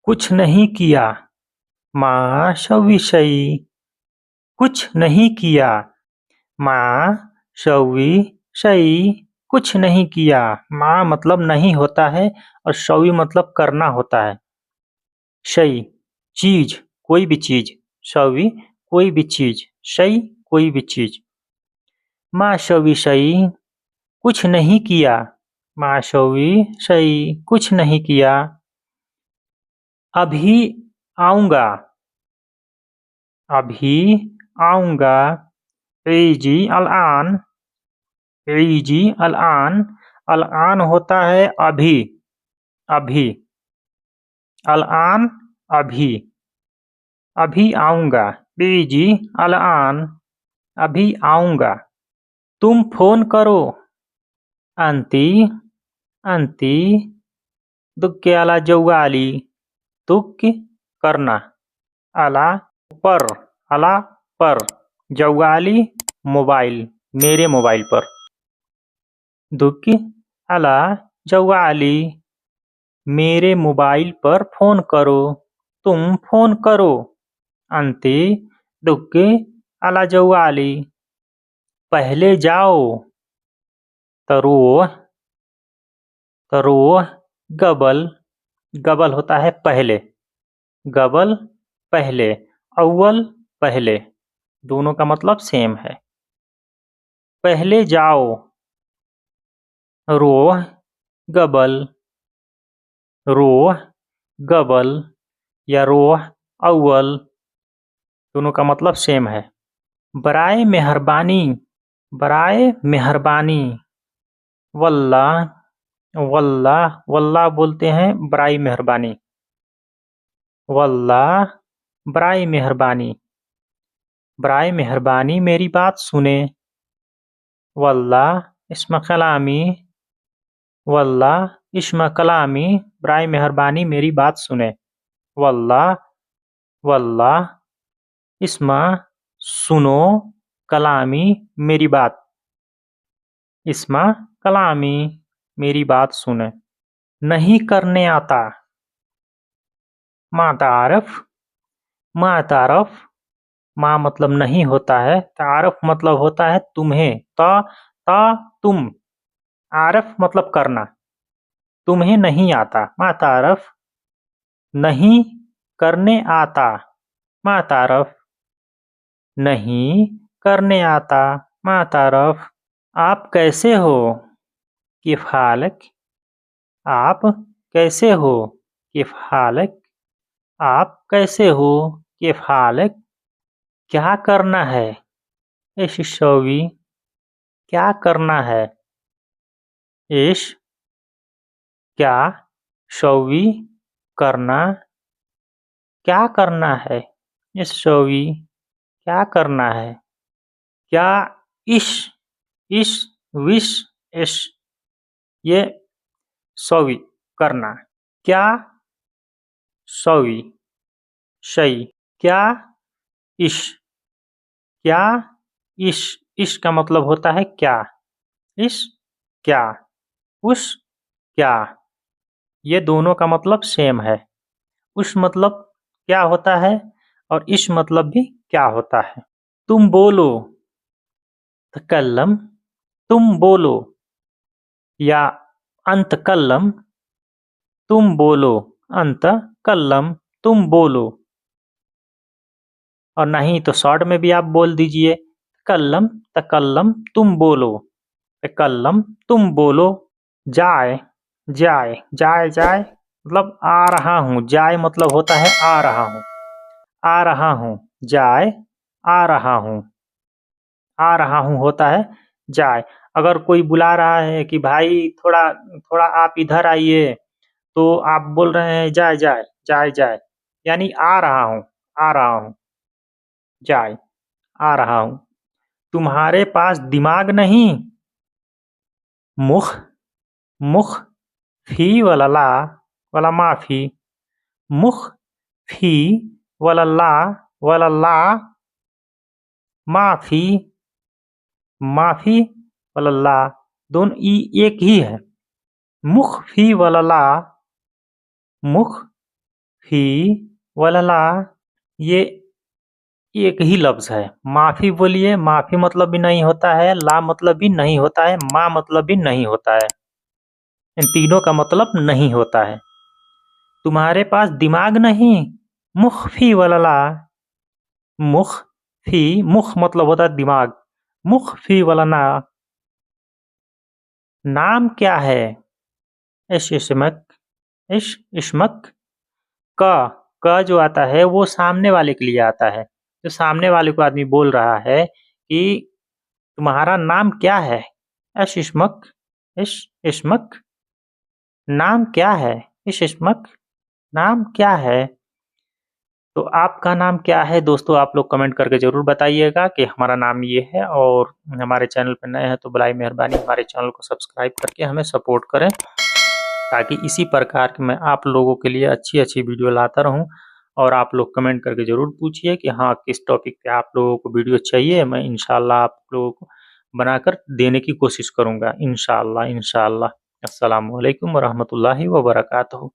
कुछ नहीं किया। मा शविषयी। कुछ नहीं किया। मा शविषयी। कुछ नहीं किया। मा मतलब नहीं होता है और शवि मतलब करना होता है। शयी चीज, कोई भी चीज। शवि कोई भी चीज। शयी कोई भी चीज। मा शविषयी कुछ नहीं किया। मा शविषयी कुछ नहीं किया। अभी आऊंगा। अभी आऊंगा। जी अल-आन। जी अल-आन। अल-आन होता है अभी। अभी। अल-आन अभी। अभी आऊंगा। जी अल-आन। अभी आऊंगा। तुम फोन करो। अंती। अंती दुक्के अला जौगाली। तुक करना। अला पर। अला पर। जौगाली मोबाइल, मेरे मोबाइल पर। दुक्की अला जौगाली मेरे मोबाइल पर फोन करो। तुम फोन करो। अंती दुक्की अला जौगाली पहले जाओ। तरोह। तरोह गबल। गबल होता है पहले। गबल पहले। अव्वल पहले। दोनों का मतलब सेम है। पहले जाओ। रोह गबल। रोह गबल या रोह अव्वल, दोनों का मतलब सेम है। बराए मेहरबानी। बराए मेहरबानी। वल्ला। वल्ला। वल्ला बोलते हैं बराए मेहरबानी। वल्ला बराए मेहरबानी। बराए मेहरबानी मेरी बात सुने। वल्ला इस्म कलामी। वल्ला इस्म कलामी बराए मेहरबानी मेरी बात सुने। वल्ला। वल्ला इस्म सुनो कलामी मेरी बात। इस्म कलामी मेरी बात सुने। नहीं करने आता। मा तारफ। मा तारफ। मा मतलब नहीं होता है। तारफ मतलब होता है तुम्हें। ता तुम। आरफ मतलब करना। तुम्हें नहीं आता। मा तारफ। नहीं करने आता। मा तारफ। नहीं करने आता। मा तारफ। आप कैसे हो। किफ हालक। आप कैसे हो। किफ हालक। आप कैसे हो। किफ हालक। क्या करना है। इश शोवी। क्या करना है। इश क्या शोवी करना। क्या करना है। इस शोवी क्या करना है। क्या इश। इश विश इश ये शोवी करना। क्या शोवी शई। क्या इश। क्या इश। इश का मतलब होता है क्या। इश क्या। उस क्या। ये दोनों का मतलब सेम है। उस मतलब क्या होता है और इस मतलब भी क्या होता है। तुम बोलो। तकल्लम तुम बोलो या अंत कल्लम तुम बोलो। अंत कल्लम तुम बोलो। और नहीं तो शॉर्ट में भी आप बोल दीजिए कल्लम तकल्लम तुम बोलो। तकल्लम तुम बोलो। जाए। जाए जाए जाए मतलब आ रहा हूँ। जाए मतलब होता है आ रहा हूँ। आ रहा हूँ। जाए आ रहा हूँ। आ रहा हूँ होता है जाए। अगर कोई बुला रहा है कि भाई थोड़ा थोड़ा आप इधर आइए, तो आप बोल रहे हैं जाए जाए जाए जाए, यानी आ रहा हूँ। आ रहा हूँ। जाए आ रहा हूँ। तुम्हारे पास दिमाग नहीं। मुख। मुख फी वाला ला वाला माफी। मुख फी वाला ला माफी। माफी वाला ला दोनों ई एक ही है। मुख फी वाला ला। मुख फी वलला ये एक ही लफ्ज है। माफी बोलिए, माफी मतलब भी नहीं होता है, ला मतलब भी नहीं होता है, मा मतलब भी नहीं होता है। इन तीनों का मतलब नहीं होता है। तुम्हारे पास दिमाग नहीं, मुख फी वलला। मुख फी, मुख मतलब होता है दिमाग, मुख फी वलना। नाम क्या है? इश इशमक, इश इशमक। क क जो आता है वो सामने वाले के लिए आता है। जो सामने वाले को आदमी बोल रहा है कि तुम्हारा नाम क्या है? ऐश इशमक, इश इशमक। नाम क्या है? इश इशमक। नाम क्या है? तो आपका नाम क्या है दोस्तों? आप लोग कमेंट करके ज़रूर बताइएगा कि हमारा नाम ये है। और हमारे चैनल पे नए हैं तो बड़ी मेहरबानी हमारे चैनल को सब्सक्राइब करके हमें सपोर्ट करें, ताकि इसी प्रकार की मैं आप लोगों के लिए अच्छी-अच्छी वीडियो लाता रहूँ। और आप लोग कमेंट करके ज़रूर पूछिए कि हाँ, किस टॉपिक पे आप लोगों को वीडियो चाहिए। मैं इंशाल्लाह आप लोगों को बनाकर देने की कोशिश करूँगा। इंशाल्लाह, इंशाल्लाह। अस्सलामु अलैकुम व रहमतुल्लाहि व बरकातहू।